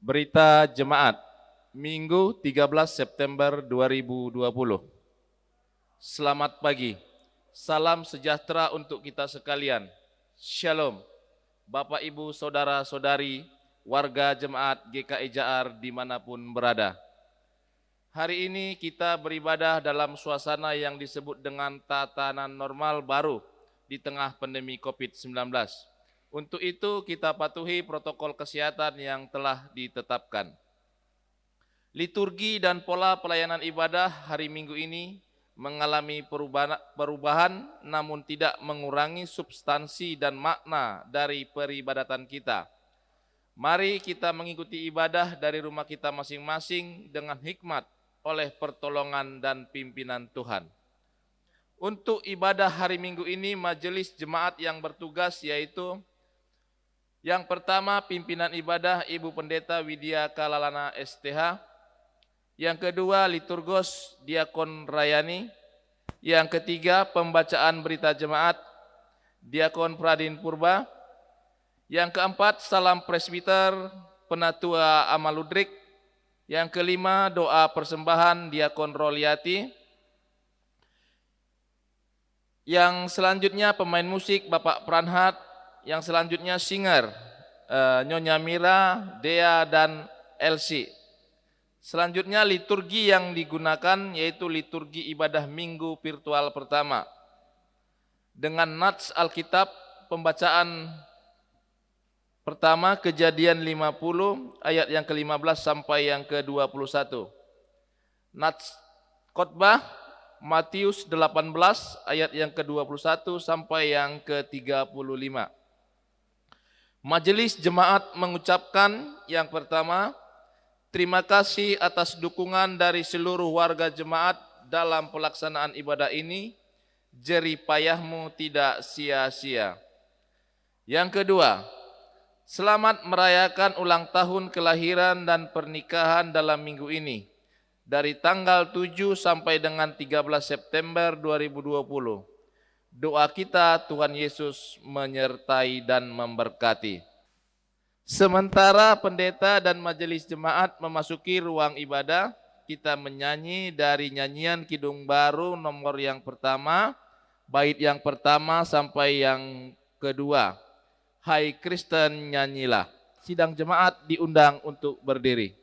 Berita Jemaat, Minggu 13 September 2020. Selamat pagi, salam sejahtera untuk kita sekalian. Shalom, Bapak Ibu Saudara-saudari, warga Jemaat GKI Jaar dimanapun berada. Hari ini kita beribadah dalam suasana yang disebut dengan tatanan normal baru di tengah pandemi COVID-19. Untuk itu kita patuhi protokol kesehatan yang telah ditetapkan. Liturgi dan pola pelayanan ibadah hari Minggu ini mengalami perubahan namun tidak mengurangi substansi dan makna dari peribadatan kita. Mari kita mengikuti ibadah dari rumah kita masing-masing dengan hikmat oleh pertolongan dan pimpinan Tuhan. Untuk ibadah hari Minggu ini majelis jemaat yang bertugas yaitu yang pertama, pimpinan ibadah Ibu Pendeta Widya Kalalana STH. Yang kedua, liturgos Diakon Rayani. Yang ketiga, pembacaan berita jemaat Diakon Pradin Purba. Yang keempat, salam presbiter Penatua Amaludrik. Yang kelima, doa persembahan Diakon Roliati. Yang selanjutnya, pemain musik Bapak Pranhat. Yang selanjutnya singer Nyonya Mira, Dea, dan Elsie. Selanjutnya liturgi yang digunakan yaitu liturgi ibadah minggu virtual pertama. Dengan nats Alkitab pembacaan pertama Kejadian 50 ayat yang ke-15 sampai yang ke-21. Nats khotbah Matius 18 ayat yang ke-21 sampai yang ke-35. Majelis jemaat mengucapkan yang pertama, terima kasih atas dukungan dari seluruh warga jemaat dalam pelaksanaan ibadah ini. Jerih payahmu tidak sia-sia. Yang kedua, selamat merayakan ulang tahun kelahiran dan pernikahan dalam minggu ini. Dari tanggal 7 sampai dengan 13 September 2020. Doa kita Tuhan Yesus menyertai dan memberkati. Sementara pendeta dan majelis jemaat memasuki ruang ibadah, kita menyanyi dari nyanyian Kidung Baru nomor yang pertama, bait yang pertama sampai yang kedua. Hai Kristen nyanyilah. Sidang jemaat diundang untuk berdiri.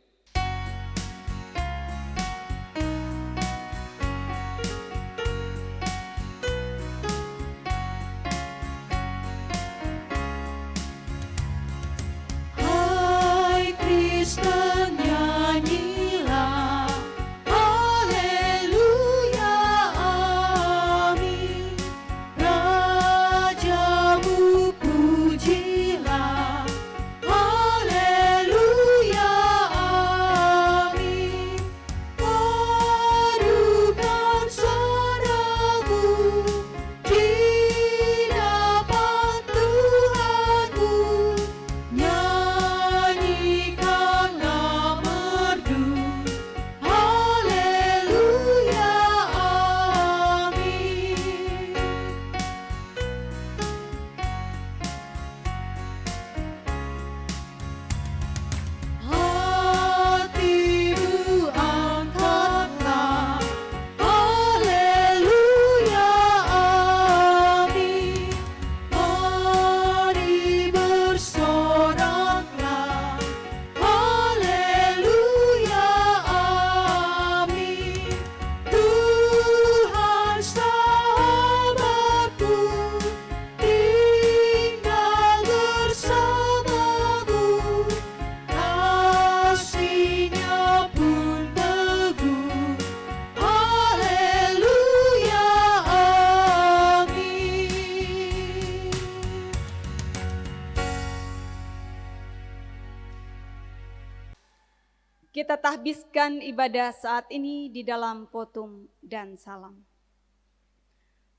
Kita tahbiskan ibadah saat ini di dalam potum dan salam.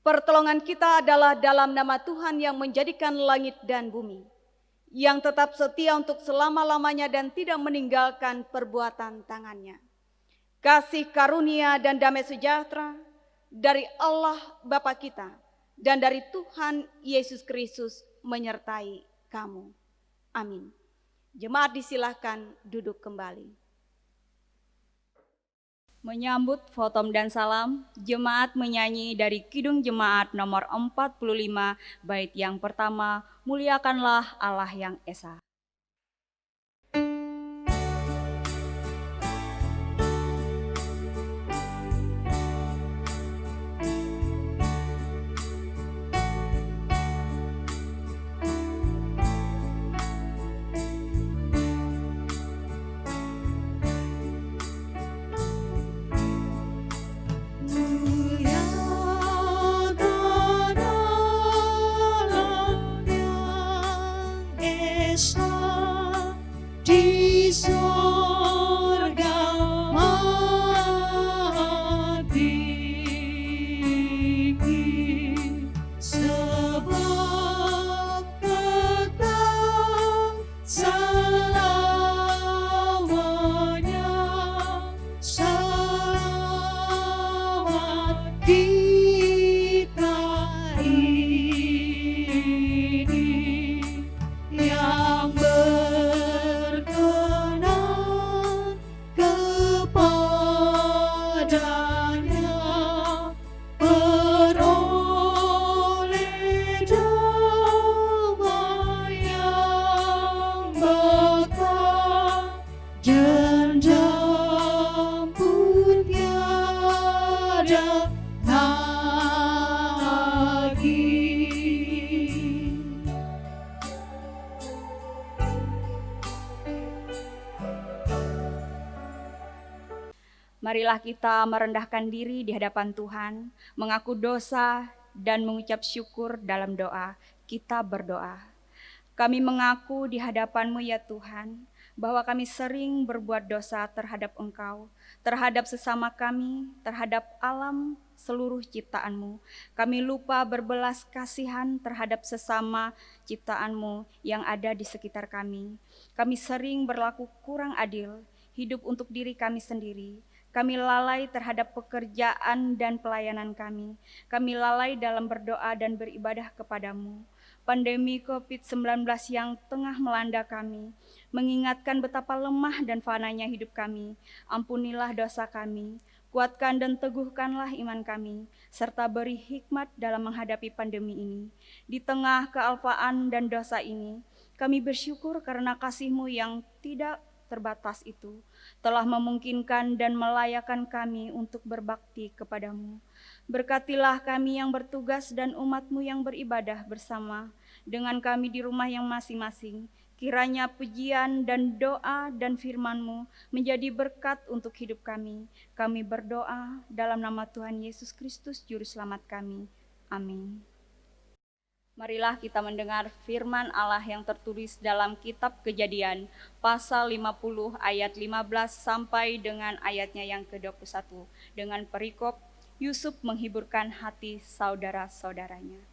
Pertolongan kita adalah dalam nama Tuhan yang menjadikan langit dan bumi, yang tetap setia untuk selama-lamanya dan tidak meninggalkan perbuatan tangannya. Kasih karunia dan damai sejahtera dari Allah Bapa kita dan dari Tuhan Yesus Kristus menyertai kamu. Amin. Jemaat disilahkan duduk kembali. Menyambut Fotom dan Salam, jemaat menyanyi dari Kidung Jemaat nomor 45, bait yang pertama, Muliakanlah Allah yang Esa. Di sorga maha tinggi, sebab kekal selamanya. Selamat kita ini yang berkenan kepadanya, beroleh damai yang bekal, dendam pun tiada lagi. Marilah kita merendahkan diri di hadapan Tuhan, mengaku dosa dan mengucap syukur dalam doa. Kita berdoa. Kami mengaku di hadapan-Mu ya Tuhan, bahwa kami sering berbuat dosa terhadap Engkau, terhadap sesama kami, terhadap alam seluruh ciptaan-Mu. Kami lupa berbelas kasihan terhadap sesama ciptaan-Mu yang ada di sekitar kami. Kami sering berlaku kurang adil, hidup untuk diri kami sendiri. Kami lalai terhadap pekerjaan dan pelayanan kami. Kami lalai dalam berdoa dan beribadah kepadamu. Pandemi COVID-19 yang tengah melanda kami, mengingatkan betapa lemah dan fananya hidup kami. Ampunilah dosa kami, kuatkan dan teguhkanlah iman kami, serta beri hikmat dalam menghadapi pandemi ini. Di tengah kealpaan dan dosa ini, kami bersyukur karena kasih-Mu yang tidak terbatas itu telah memungkinkan dan melayakkan kami untuk berbakti kepadamu. Berkatilah kami yang bertugas dan umat-Mu yang beribadah bersama dengan kami di rumah yang masing-masing. Kiranya pujian dan doa dan firman-Mu menjadi berkat untuk hidup kami. Kami berdoa dalam nama Tuhan Yesus Kristus Juru Selamat kami. Amin. Marilah kita mendengar firman Allah yang tertulis dalam kitab Kejadian pasal 50 ayat 15 sampai dengan ayatnya yang ke-21 dengan perikop Yusuf menghiburkan hati saudara-saudaranya.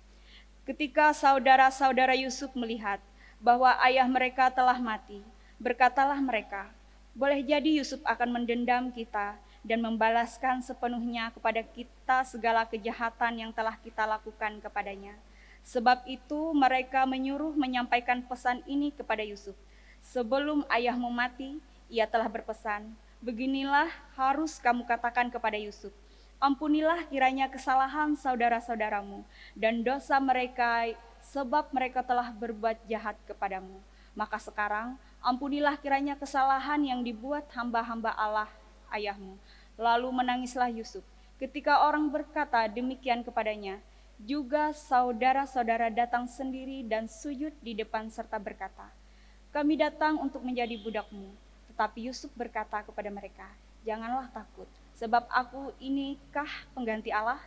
Ketika saudara-saudara Yusuf melihat bahwa ayah mereka telah mati, berkatalah mereka, "Boleh jadi Yusuf akan mendendam kita dan membalaskan sepenuhnya kepada kita segala kejahatan yang telah kita lakukan kepadanya." Sebab itu mereka menyuruh menyampaikan pesan ini kepada Yusuf. "Sebelum ayahmu mati, ia telah berpesan, beginilah harus kamu katakan kepada Yusuf, ampunilah kiranya kesalahan saudara-saudaramu dan dosa mereka sebab mereka telah berbuat jahat kepadamu. Maka sekarang ampunilah kiranya kesalahan yang dibuat hamba-hamba Allah ayahmu." Lalu menangislah Yusuf. Ketika orang berkata demikian kepadanya, juga saudara-saudara datang sendiri dan sujud di depan serta berkata, "Kami datang untuk menjadi budakmu." Tetapi Yusuf berkata kepada mereka, "Janganlah takut, sebab aku inikah pengganti Allah?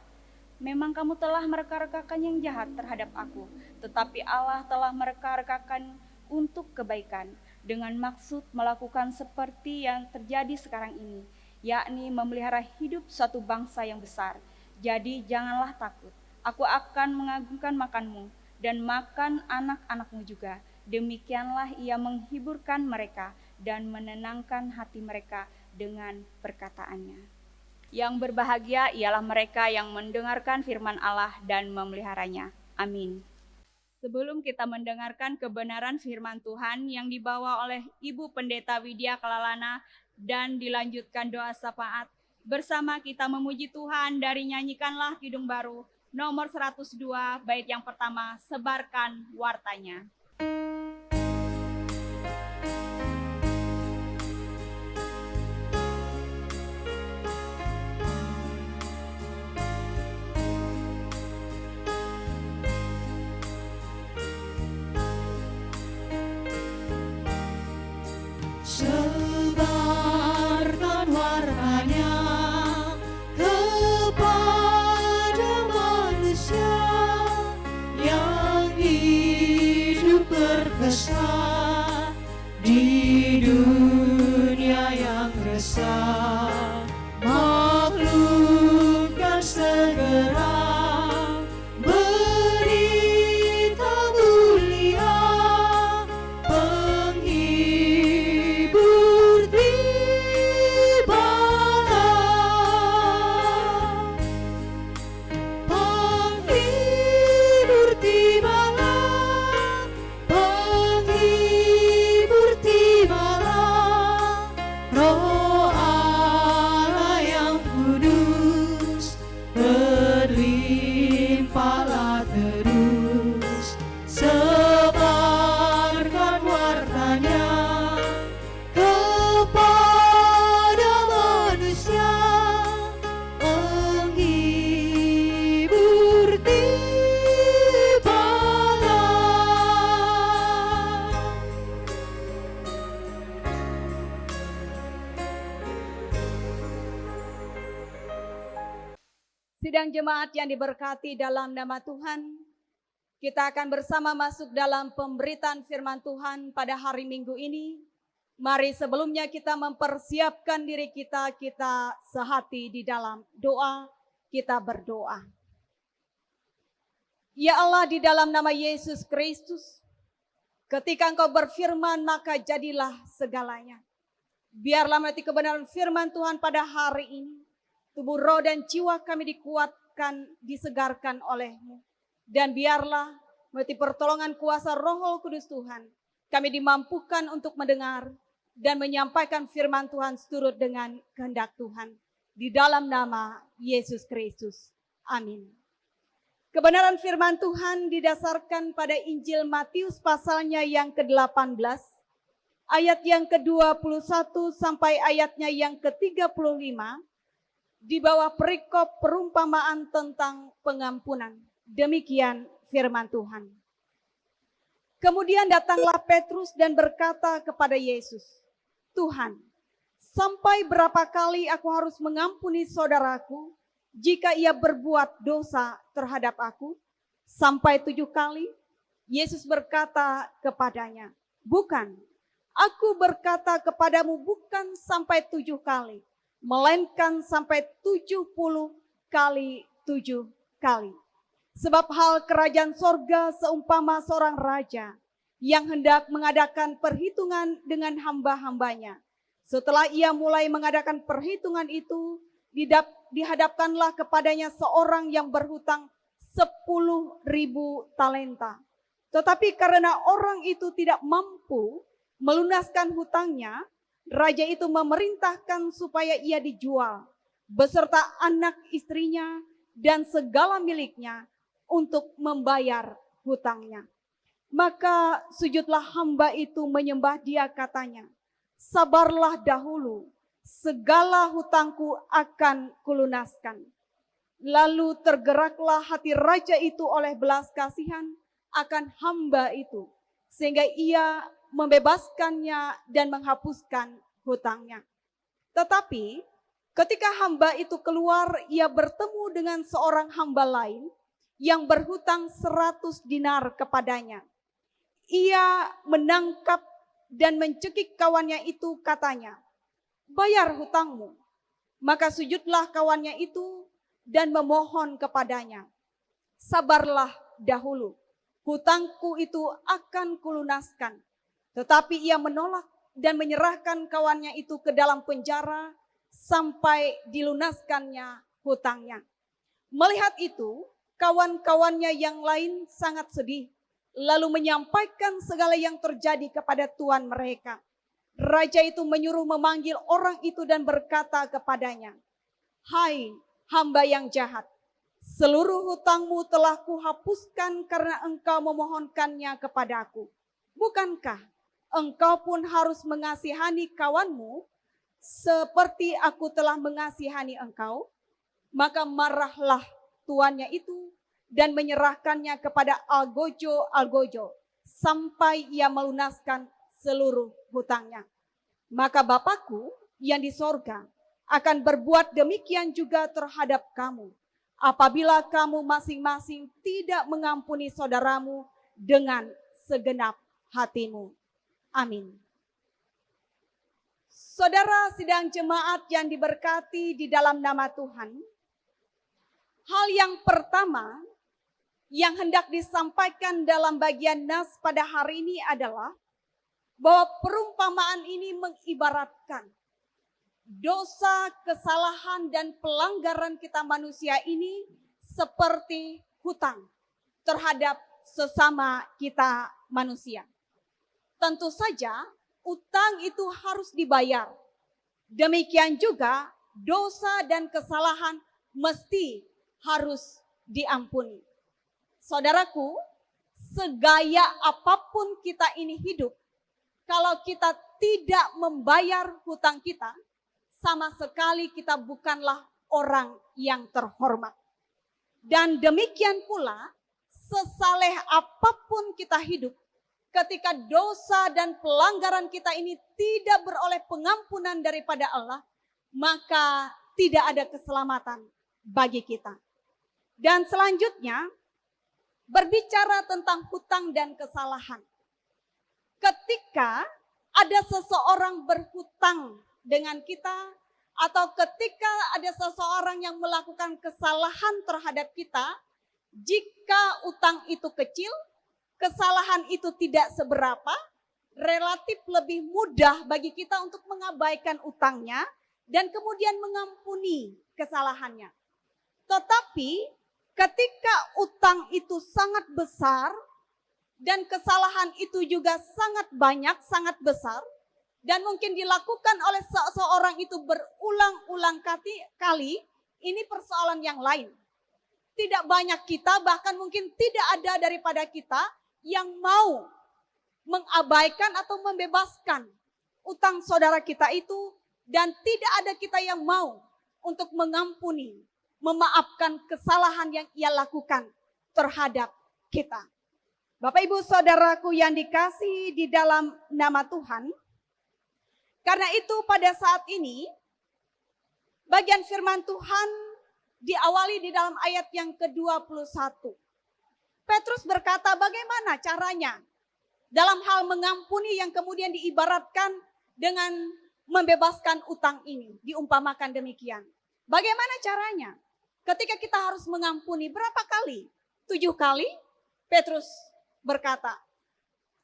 Memang kamu telah mereka-rekakan yang jahat terhadap aku, tetapi Allah telah mereka-rekakan untuk kebaikan, dengan maksud melakukan seperti yang terjadi sekarang ini, yakni memelihara hidup suatu bangsa yang besar. Jadi janganlah takut. Aku akan mengagungkan makanmu dan makan anak-anakmu juga." Demikianlah ia menghiburkan mereka dan menenangkan hati mereka dengan perkataannya. Yang berbahagia ialah mereka yang mendengarkan firman Allah dan memeliharanya. Amin. Sebelum kita mendengarkan kebenaran firman Tuhan yang dibawa oleh Ibu Pendeta Widya Kalalana dan dilanjutkan doa syafaat, bersama kita memuji Tuhan dari Nyanyikanlah Kidung Baru nomor 102 bait yang pertama, Sebarkan Wartanya. Sebarkan warnanya kepada manusia yang hidup berkesan di dunia yang resah. Maklumkan segera berita mulia, penghibur tibalah, penghibur tibalah, penghibur tibalah, Roh Allah yang kudus berlimpahlah terus. Sebarkan wartanya kepada manusia, penghibur tibalah. Sidang jemaat yang diberkati dalam nama Tuhan, kita akan bersama masuk dalam pemberitaan firman Tuhan pada hari Minggu ini. Mari sebelumnya kita mempersiapkan diri kita sehati di dalam doa, kita berdoa. Ya Allah, di dalam nama Yesus Kristus, ketika Engkau berfirman maka jadilah segalanya. Biarlah melalui kebenaran firman Tuhan pada hari ini, tubuh, roh, dan jiwa kami dikuatkan, disegarkan oleh-Mu. Dan biarlah melalui pertolongan kuasa Roh Kudus Tuhan, kami dimampukan untuk mendengar dan menyampaikan firman Tuhan seturut dengan kehendak Tuhan. Di dalam nama Yesus Kristus. Amin. Kebenaran firman Tuhan didasarkan pada Injil Matius pasalnya yang ke-18, ayat yang ke-21 sampai ayatnya yang ke-35, di bawah perikop perumpamaan tentang pengampunan. Demikian firman Tuhan. Kemudian datanglah Petrus dan berkata kepada Yesus, Tuhan, sampai berapa kali aku harus mengampuni saudaraku jika ia berbuat dosa terhadap aku? Sampai 7 kali? Yesus berkata kepadanya, bukan, aku berkata kepadamu bukan sampai 7 kali, melainkan sampai 70 kali 7 kali. Sebab hal kerajaan sorga seumpama seorang raja yang hendak mengadakan perhitungan dengan hamba-hambanya. Setelah ia mulai mengadakan perhitungan itu, dihadapkanlah kepadanya seorang yang berhutang 10.000 talenta. Tetapi karena orang itu tidak mampu melunaskan hutangnya, raja itu memerintahkan supaya ia dijual beserta anak istrinya dan segala miliknya untuk membayar hutangnya. Maka sujudlah hamba itu menyembah dia, katanya, sabarlah dahulu, segala hutangku akan kulunaskan. Lalu tergeraklah hati raja itu oleh belas kasihan akan hamba itu, sehingga ia membebaskannya dan menghapuskan hutangnya. Tetapi ketika hamba itu keluar, ia bertemu dengan seorang hamba lain yang berhutang 100 dinar kepadanya. Ia menangkap dan mencekik kawannya itu, katanya, bayar hutangmu. Maka sujudlah kawannya itu dan memohon kepadanya, sabarlah dahulu, hutangku itu akan kulunaskan. Tetapi ia menolak dan menyerahkan kawannya itu ke dalam penjara sampai dilunaskannya hutangnya. Melihat itu, kawan-kawannya yang lain sangat sedih lalu menyampaikan segala yang terjadi kepada tuan mereka. Raja itu menyuruh memanggil orang itu dan berkata kepadanya, "Hai hamba yang jahat, seluruh hutangmu telah kuhapuskan karena engkau memohonkannya kepadaku. Bukankah engkau pun harus mengasihani kawanmu seperti aku telah mengasihani engkau?" Maka marahlah tuannya itu dan menyerahkannya kepada algojo sampai ia melunaskan seluruh hutangnya. Maka Bapakku yang di sorga akan berbuat demikian juga terhadap kamu, apabila kamu masing-masing tidak mengampuni saudaramu dengan segenap hatimu. Amin. Saudara sidang jemaat yang diberkati di dalam nama Tuhan, hal yang pertama yang hendak disampaikan dalam bagian nas pada hari ini adalah bahwa perumpamaan ini mengibaratkan dosa, kesalahan, dan pelanggaran kita manusia ini seperti hutang terhadap sesama kita manusia. Tentu saja utang itu harus dibayar. Demikian juga dosa dan kesalahan mesti harus diampuni. Saudaraku, segaya apapun kita ini hidup, kalau kita tidak membayar hutang kita, sama sekali kita bukanlah orang yang terhormat. Dan demikian pula, sesaleh apapun kita hidup, ketika dosa dan pelanggaran kita ini tidak beroleh pengampunan daripada Allah, maka tidak ada keselamatan bagi kita. Dan selanjutnya, berbicara tentang hutang dan kesalahan. Ketika ada seseorang berhutang dengan kita, atau ketika ada seseorang yang melakukan kesalahan terhadap kita, jika utang itu kecil, kesalahan itu tidak seberapa, relatif lebih mudah bagi kita untuk mengabaikan utangnya dan kemudian mengampuni kesalahannya. Tetapi ketika utang itu sangat besar dan kesalahan itu juga sangat banyak, sangat besar, dan mungkin dilakukan oleh seseorang itu berulang-ulang kali, ini persoalan yang lain. Tidak banyak kita, bahkan mungkin tidak ada daripada kita yang mau mengabaikan atau membebaskan utang saudara kita itu, dan tidak ada kita yang mau untuk mengampuni, memaafkan kesalahan yang ia lakukan terhadap kita. Bapak Ibu Saudaraku yang dikasihi di dalam nama Tuhan, karena itu pada saat ini bagian firman Tuhan diawali di dalam ayat yang ke-21. Petrus berkata, bagaimana caranya dalam hal mengampuni yang kemudian diibaratkan dengan membebaskan utang ini, diumpamakan demikian. Bagaimana caranya? Ketika kita harus mengampuni berapa kali? 7 kali? Petrus berkata.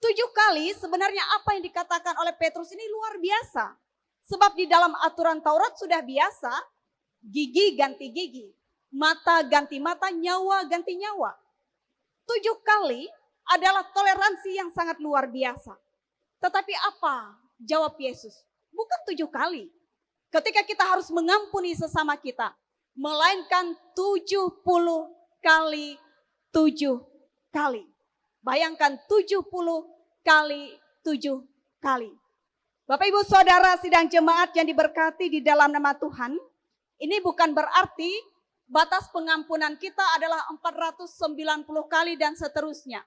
7 kali sebenarnya apa yang dikatakan oleh Petrus ini luar biasa. Sebab di dalam aturan Taurat sudah biasa, gigi ganti gigi, mata ganti mata, nyawa ganti nyawa. 7 kali adalah toleransi yang sangat luar biasa. Tetapi apa jawab Yesus? Bukan 7 kali. Ketika kita harus mengampuni sesama kita, melainkan 70 kali 7 kali. Bayangkan 70 kali 7 kali. Bapak Ibu Saudara sidang jemaat yang diberkati di dalam nama Tuhan, ini bukan berarti batas pengampunan kita adalah 490 kali dan seterusnya.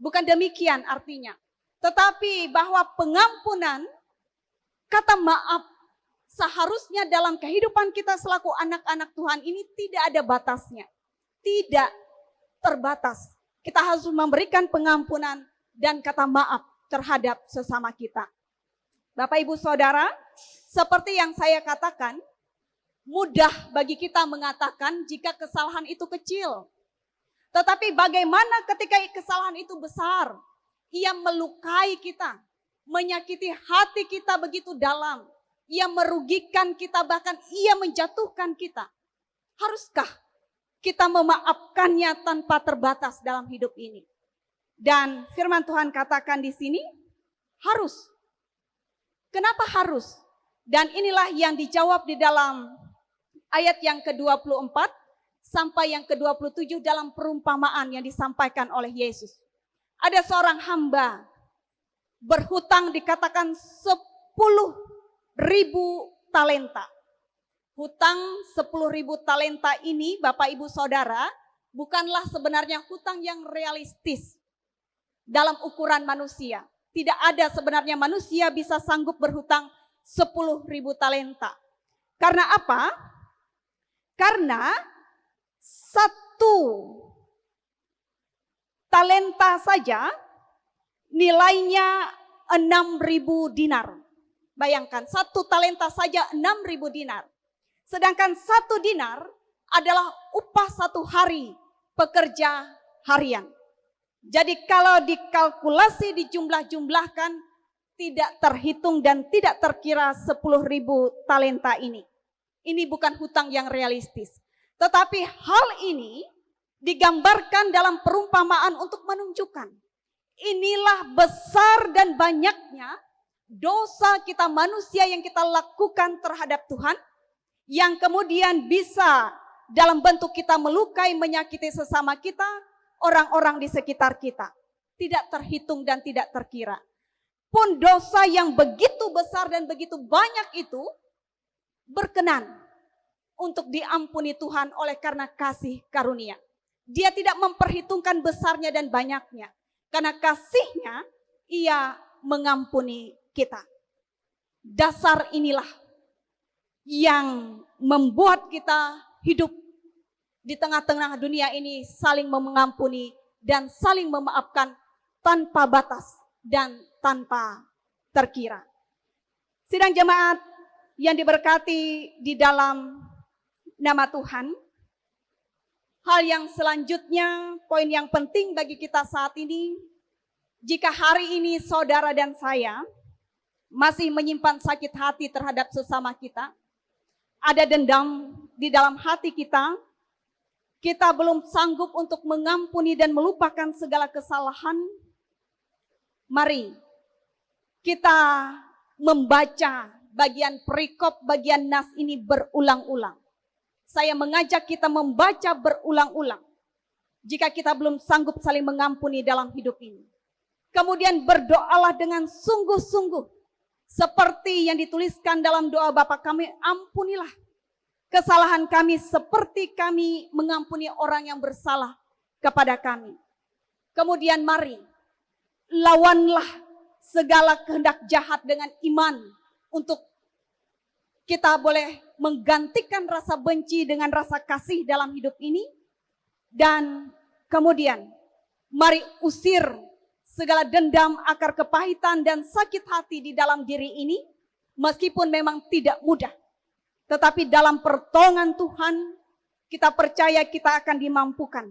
Bukan demikian artinya. Tetapi bahwa pengampunan, kata maaf, seharusnya dalam kehidupan kita selaku anak-anak Tuhan ini tidak ada batasnya. Tidak terbatas. Kita harus memberikan pengampunan dan kata maaf terhadap sesama kita. Bapak Ibu Saudara, seperti yang saya katakan, mudah bagi kita mengatakan jika kesalahan itu kecil. Tetapi bagaimana ketika kesalahan itu besar? Ia melukai kita, menyakiti hati kita begitu dalam. Ia merugikan kita, bahkan ia menjatuhkan kita. Haruskah kita memaafkannya tanpa terbatas dalam hidup ini? Dan firman Tuhan katakan di sini harus. Kenapa harus? Dan inilah yang dijawab di dalam ayat yang ke-24 sampai yang ke-27 dalam perumpamaan yang disampaikan oleh Yesus. Ada seorang hamba berhutang dikatakan 10.000 talenta. Hutang 10.000 talenta ini Bapak Ibu Saudara bukanlah sebenarnya hutang yang realistis dalam ukuran manusia. Tidak ada sebenarnya manusia bisa sanggup berhutang 10.000 talenta. Karena apa? Karena 1 talenta saja nilainya 6.000 dinar. Bayangkan 1 talenta saja 6.000 dinar. Sedangkan 1 dinar adalah upah 1 hari pekerja harian. Jadi kalau dikalkulasi, dijumlah-jumlahkan, tidak terhitung dan tidak terkira 10.000 talenta ini. Ini bukan hutang yang realistis. Tetapi hal ini digambarkan dalam perumpamaan untuk menunjukkan inilah besar dan banyaknya dosa kita manusia yang kita lakukan terhadap Tuhan, yang kemudian bisa dalam bentuk kita melukai, menyakiti sesama kita, orang-orang di sekitar kita. Tidak terhitung dan tidak terkira. Pun dosa yang begitu besar dan begitu banyak itu berkenan untuk diampuni Tuhan oleh karena kasih karunia. Dia tidak memperhitungkan besarnya dan banyaknya. Karena kasihnya ia mengampuni kita. Dasar inilah yang membuat kita hidup di tengah-tengah dunia ini saling mengampuni dan saling memaafkan tanpa batas dan tanpa terkira. Sidang jemaat yang diberkati di dalam nama Tuhan, hal yang selanjutnya, poin yang penting bagi kita saat ini, jika hari ini saudara dan saya masih menyimpan sakit hati terhadap sesama kita, ada dendam di dalam hati kita, kita belum sanggup untuk mengampuni dan melupakan segala kesalahan, mari kita membaca bagian perikop, bagian nas ini berulang-ulang. Saya mengajak kita membaca berulang-ulang. Jika kita belum sanggup saling mengampuni dalam hidup ini. Kemudian berdoalah dengan sungguh-sungguh. Seperti yang dituliskan dalam doa Bapa kami, ampunilah kesalahan kami seperti kami mengampuni orang yang bersalah kepada kami. Kemudian mari, lawanlah segala kehendak jahat dengan iman untuk kita boleh menggantikan rasa benci dengan rasa kasih dalam hidup ini. Dan kemudian mari usir segala dendam, akar kepahitan dan sakit hati di dalam diri ini. Meskipun memang tidak mudah. Tetapi dalam pertolongan Tuhan, kita percaya kita akan dimampukan.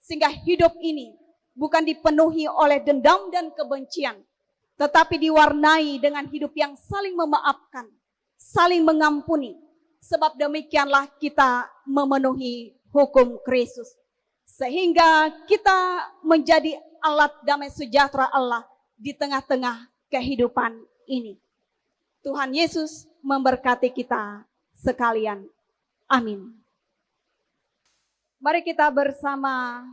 Sehingga hidup ini bukan dipenuhi oleh dendam dan kebencian. Tetapi diwarnai dengan hidup yang saling memaafkan, saling mengampuni. Sebab demikianlah kita memenuhi hukum Kristus. Sehingga kita menjadi alat damai sejahtera Allah di tengah-tengah kehidupan ini. Tuhan Yesus memberkati kita sekalian. Amin. Mari kita bersama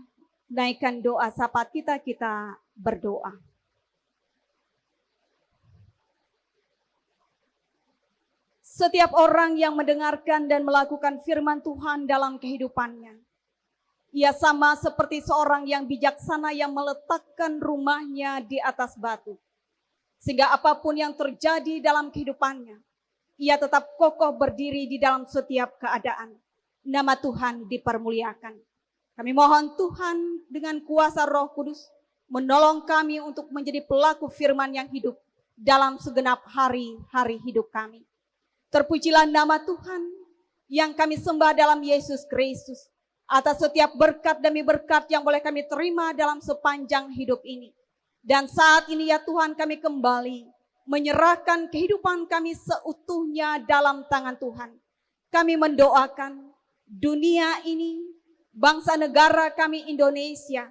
naikkan doa syafaat kita berdoa. Setiap orang yang mendengarkan dan melakukan firman Tuhan dalam kehidupannya, ia sama seperti seorang yang bijaksana yang meletakkan rumahnya di atas batu. Sehingga apapun yang terjadi dalam kehidupannya, ia tetap kokoh berdiri di dalam setiap keadaan. Nama Tuhan dipermuliakan. Kami mohon Tuhan dengan kuasa Roh Kudus menolong kami untuk menjadi pelaku firman yang hidup dalam segenap hari-hari hidup kami. Terpujilah nama Tuhan yang kami sembah dalam Yesus Kristus atas setiap berkat demi berkat yang boleh kami terima dalam sepanjang hidup ini. Dan saat ini ya Tuhan, kami kembali menyerahkan kehidupan kami seutuhnya dalam tangan Tuhan. Kami mendoakan dunia ini, bangsa negara kami Indonesia,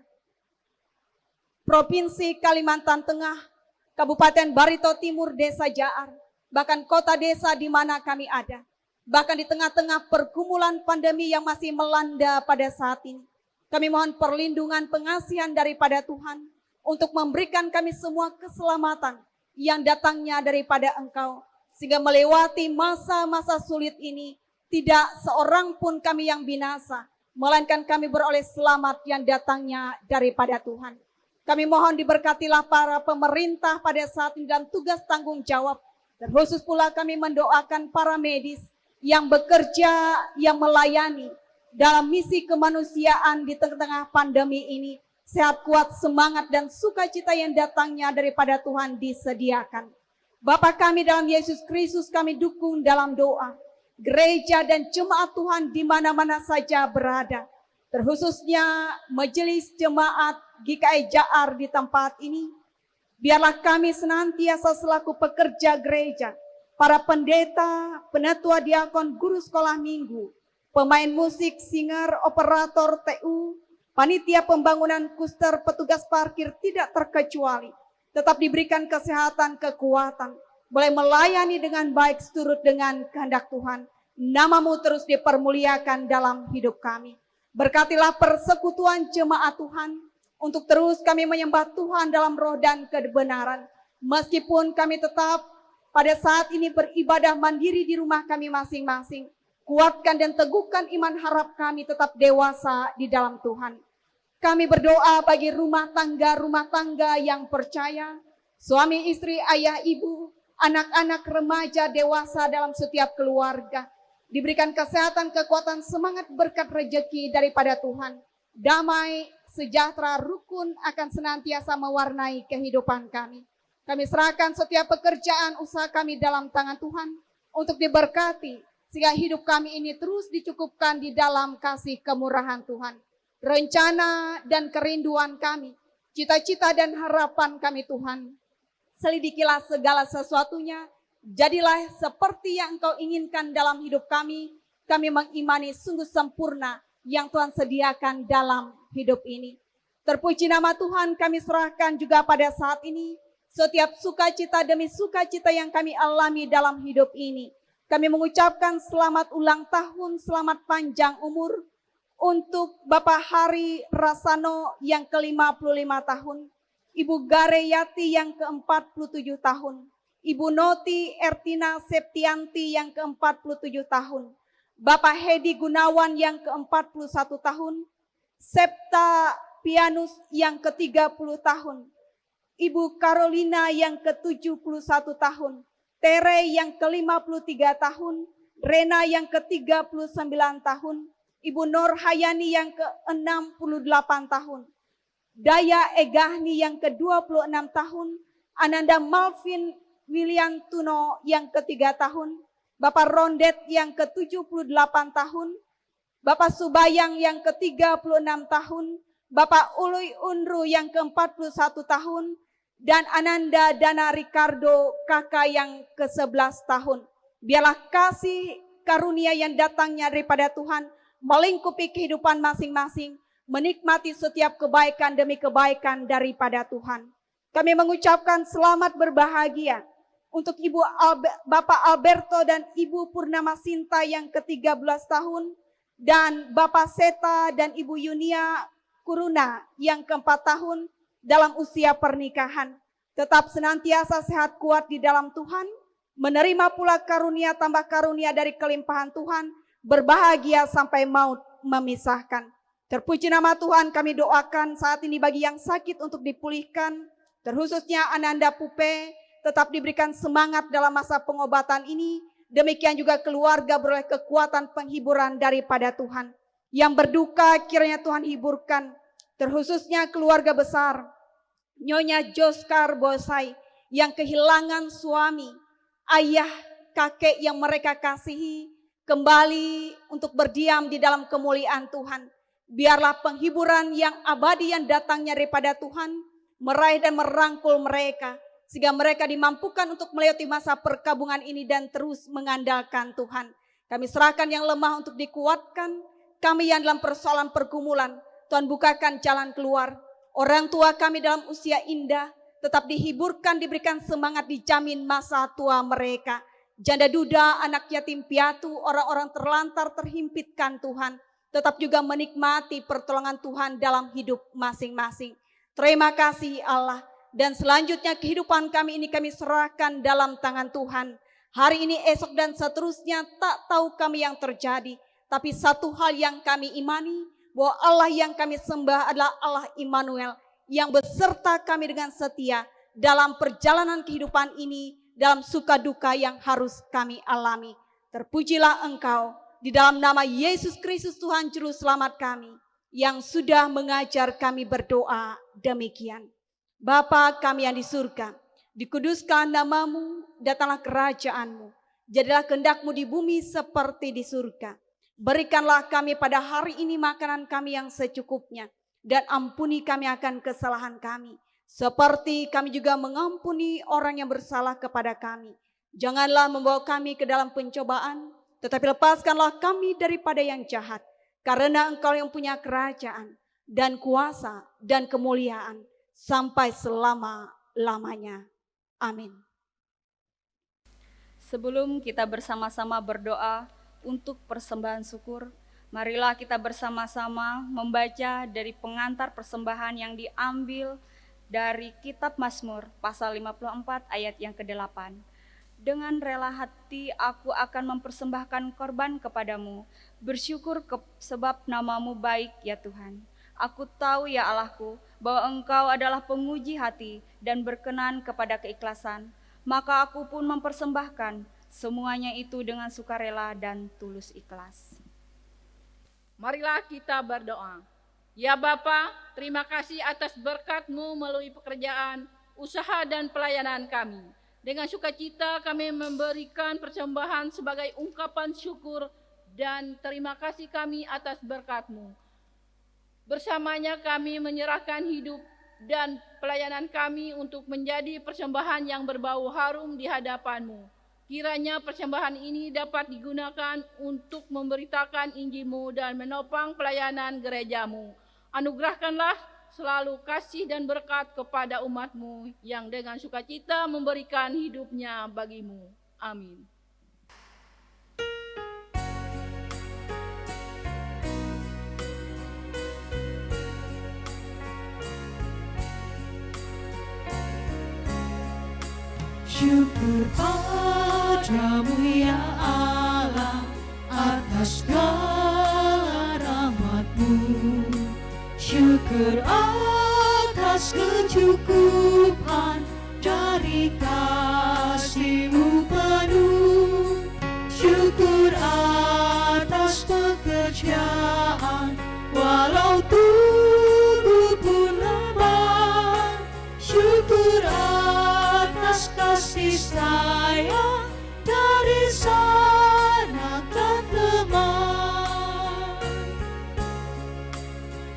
Provinsi Kalimantan Tengah, Kabupaten Barito Timur, Desa Jaar, bahkan kota desa di mana kami ada. Bahkan di tengah-tengah pergumulan pandemi yang masih melanda pada saat ini, kami mohon perlindungan pengasihan daripada Tuhan untuk memberikan kami semua keselamatan yang datangnya daripada Engkau, sehingga melewati masa-masa sulit ini tidak seorang pun kami yang binasa, melainkan kami beroleh selamat yang datangnya daripada Tuhan. Kami mohon diberkatilah para pemerintah pada saat ini dalam tugas tanggung jawab. Terkhusus pula kami mendoakan para medis yang bekerja, yang melayani dalam misi kemanusiaan di tengah-tengah pandemi ini. Sehat, kuat, semangat, dan sukacita yang datangnya daripada Tuhan disediakan. Bapa kami dalam Yesus Kristus, kami dukung dalam doa gereja dan jemaat Tuhan di mana-mana saja berada. Terkhususnya majelis jemaat GKI Jaar di tempat ini. Biarlah kami senantiasa selaku pekerja gereja, para pendeta, penatua diakon, guru sekolah minggu, pemain musik, singer, operator TU, panitia pembangunan, kuster, petugas parkir tidak terkecuali, tetap diberikan kesehatan, kekuatan, boleh melayani dengan baik seturut dengan kehendak Tuhan. Nama-Mu terus dipermuliakan dalam hidup kami. Berkatilah persekutuan jemaat Tuhan untuk terus kami menyembah Tuhan dalam roh dan kebenaran. Meskipun kami tetap pada saat ini beribadah mandiri di rumah kami masing-masing, kuatkan dan teguhkan iman harap kami tetap dewasa di dalam Tuhan. Kami berdoa bagi rumah tangga yang percaya, suami, istri, ayah, ibu, anak-anak, remaja, dewasa dalam setiap keluarga. Diberikan kesehatan, kekuatan, semangat, berkat rejeki daripada Tuhan. Damai, sejahtera, rukun akan senantiasa mewarnai kehidupan kami. Kami serahkan setiap pekerjaan usaha kami dalam tangan Tuhan untuk diberkati, sehingga hidup kami ini terus dicukupkan di dalam kasih kemurahan Tuhan. Rencana dan kerinduan kami, cita-cita dan harapan kami Tuhan, selidikilah segala sesuatunya, jadilah seperti yang Engkau inginkan dalam hidup kami. Kami mengimani sungguh sempurna yang Tuhan sediakan dalam hidup ini. Terpuji nama Tuhan, kami serahkan juga pada saat ini setiap sukacita demi sukacita yang kami alami dalam hidup ini. Kami mengucapkan selamat ulang tahun, selamat panjang umur untuk Bapak Hari Rasano yang ke-55 tahun, Ibu Gareyati yang ke-47 tahun, Ibu Noti Ertina Septianti yang ke-47 tahun, Bapak Hedi Gunawan yang ke-41 tahun, Septa Pianus yang ke-30 tahun, Ibu Carolina yang ke-71 tahun, Tere yang ke-53 tahun, Rena yang ke-39 tahun, Ibu Nur Hayani yang ke-68 tahun, Daya Egahni yang ke-26 tahun, Ananda Malvin Williantuno yang ke-3 tahun, Bapak Rondet yang ke-78 tahun, Bapak Subayang yang ke-36 tahun, Bapak Ului Unru yang ke-41 tahun, dan Ananda Dana Ricardo kakak yang ke-11 tahun. Biarlah kasih karunia yang datangnya daripada Tuhan melingkupi kehidupan masing-masing, menikmati setiap kebaikan demi kebaikan daripada Tuhan. Kami mengucapkan selamat berbahagia untuk Bapak Alberto dan Ibu Purnama Sinta yang ke-13 tahun, dan Bapak Seta dan Ibu Yunia Kuruna yang ke-4 tahun dalam usia pernikahan. Tetap senantiasa sehat kuat di dalam Tuhan, menerima pula karunia tambah karunia dari kelimpahan Tuhan, berbahagia sampai maut memisahkan. Terpuji nama Tuhan, kami doakan saat ini bagi yang sakit untuk dipulihkan, terkhususnya Ananda Pupe, tetap diberikan semangat dalam masa pengobatan ini. Demikian juga keluarga beroleh kekuatan penghiburan daripada Tuhan. Yang berduka kiranya Tuhan hiburkan, terkhususnya keluarga besar Nyonya Joskar Bosai yang kehilangan suami, ayah, kakek yang mereka kasihi, kembali untuk berdiam di dalam kemuliaan Tuhan. Biarlah penghiburan yang abadi yang datangnya daripada Tuhan meraih dan merangkul mereka, sehingga mereka dimampukan untuk melewati masa perkabungan ini dan terus mengandalkan Tuhan. Kami serahkan yang lemah untuk dikuatkan, kami yang dalam persoalan pergumulan, Tuhan bukakan jalan keluar. Orang tua kami dalam usia indah tetap dihiburkan, diberikan semangat, dijamin masa tua mereka. Janda duda, anak yatim piatu, orang-orang terlantar, terhimpitkan Tuhan, tetap juga menikmati pertolongan Tuhan dalam hidup masing-masing. Terima kasih Allah. Dan selanjutnya kehidupan kami ini kami serahkan dalam tangan Tuhan. Hari ini, esok dan seterusnya tak tahu kami yang terjadi. Tapi satu hal yang kami imani, bahwa Allah yang kami sembah adalah Allah Immanuel, yang beserta kami dengan setia dalam perjalanan kehidupan ini, dalam suka duka yang harus kami alami. Terpujilah Engkau di dalam nama Yesus Kristus Tuhan Juru Selamat kami, yang sudah mengajar kami berdoa demikian. Bapa kami yang di surga, dikuduskan namamu, datanglah kerajaanmu, jadilah kehendak-Mu di bumi seperti di surga. Berikanlah kami pada hari ini makanan kami yang secukupnya, dan ampuni kami akan kesalahan kami, seperti kami juga mengampuni orang yang bersalah kepada kami. Janganlah membawa kami ke dalam pencobaan, tetapi lepaskanlah kami daripada yang jahat, karena Engkau yang punya kerajaan dan kuasa dan kemuliaan sampai selama-lamanya. Amin. Sebelum kita bersama-sama berdoa untuk persembahan syukur, marilah kita bersama-sama membaca dari pengantar persembahan yang diambil dari kitab Mazmur pasal 54 ayat yang ke-8. Dengan rela hati aku akan mempersembahkan korban kepadamu, bersyukur sebab namamu baik ya Tuhan. Aku tahu ya Allahku bahwa Engkau adalah penguji hati dan berkenan kepada keikhlasan. Maka aku pun mempersembahkan semuanya itu dengan sukarela dan tulus ikhlas. Marilah kita berdoa. Ya Bapa, terima kasih atas berkat-Mu melalui pekerjaan, usaha dan pelayanan kami. Dengan sukacita kami memberikan persembahan sebagai ungkapan syukur dan terima kasih kami atas berkat-Mu. Bersamanya kami menyerahkan hidup dan pelayanan kami untuk menjadi persembahan yang berbau harum di hadapan-Mu. Kiranya persembahan ini dapat digunakan untuk memberitakan Injil-Mu dan menopang pelayanan gereja-Mu. Anugerahkanlah selalu kasih dan berkat kepada umat-Mu yang dengan sukacita memberikan hidupnya bagi-Mu. Amin. Syukur padamu ya Allah atas segala rahmat-Mu. Syukur atas kecukupan dari kasih-Mu penuh. Syukur atas pekerjaan walau tubuh pun lemah. Syukur atas kasih sayang dari sana ke teman.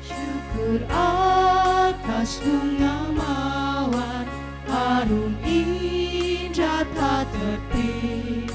Syukur atas bunga mawar harum indah tak tertib.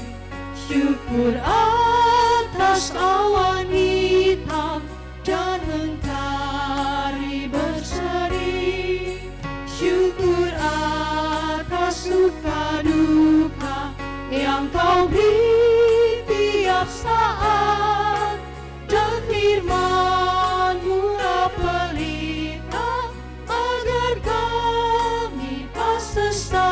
Syukur atas awan hitam dan mentari berseri. Syukur atas suka duka yang Kau beri tiap saat, dan firman-Mu pelita agar kami tak sesat.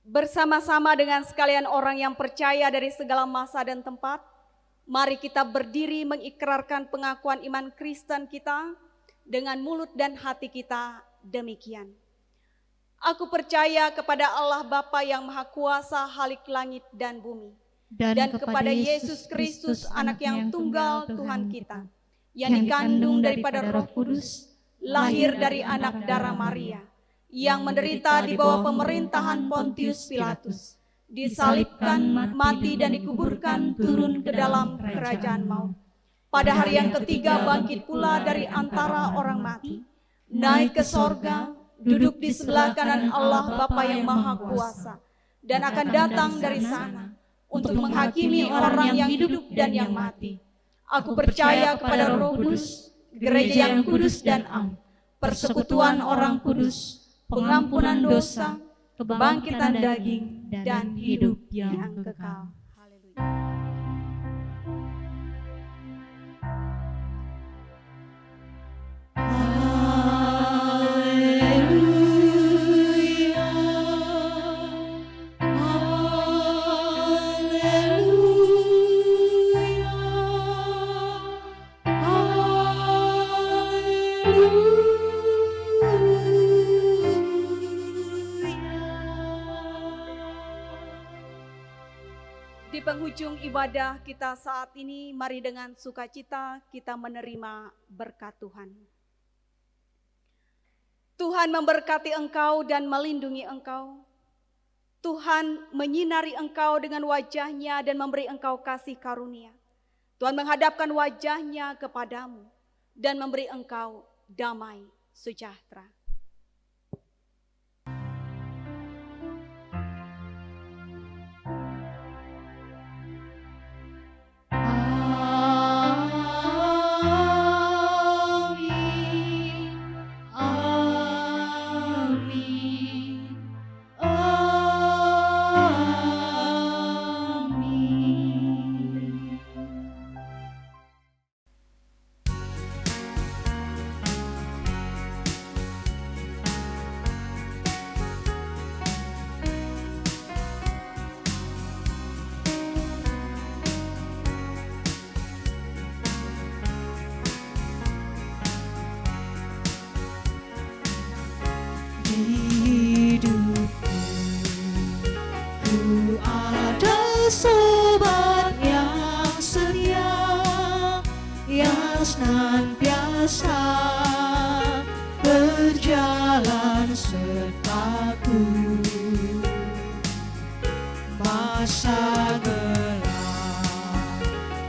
Bersama-sama dengan sekalian orang yang percaya dari segala masa dan tempat, mari kita berdiri mengikrarkan pengakuan iman Kristen kita dengan mulut dan hati kita demikian. Aku percaya kepada Allah Bapa yang Maha Kuasa halik langit dan bumi, dan kepada Yesus Kristus anak yang tunggal Tuhan kita, yang dikandung daripada Roh Kudus, lahir dari anak darah Maria, yang menderita di bawah pemerintahan Pontius Pilatus, disalibkan, mati dan dikuburkan, turun ke dalam kerajaan maut. Pada hari yang ketiga bangkit pula dari antara orang mati, naik ke sorga, duduk di sebelah kanan Allah Bapa yang Maha Kuasa, dan akan datang dari sana untuk menghakimi orang yang hidup dan yang mati. Aku percaya kepada Roh Kudus, gereja yang kudus dan am, persekutuan orang kudus, pengampunan dosa, kebangkitan daging, dan hidup yang kekal. Haleluya. Di penghujung ibadah kita saat ini, mari dengan sukacita kita menerima berkat Tuhan. Tuhan memberkati engkau dan melindungi engkau. Tuhan menyinari engkau dengan wajahnya dan memberi engkau kasih karunia. Tuhan menghadapkan wajahnya kepadamu dan memberi engkau damai sejahtera. Sobat yang setia, yang senantiasa berjalan sertaku. Masa gelap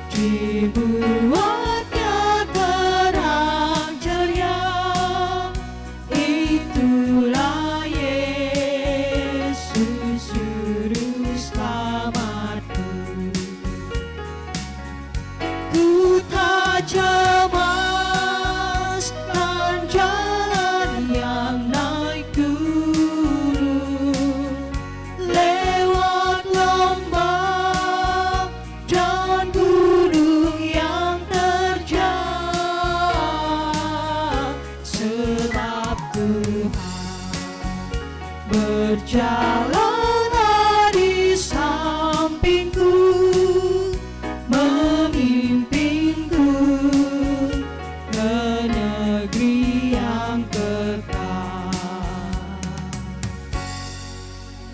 dibuatnya terang ceria, itulah Yesus Juru Selamatku. Ku tak cemaskan jalan yang naik turun, lewat lembah dan gunung yang terjal, sebab Tuhan berjalan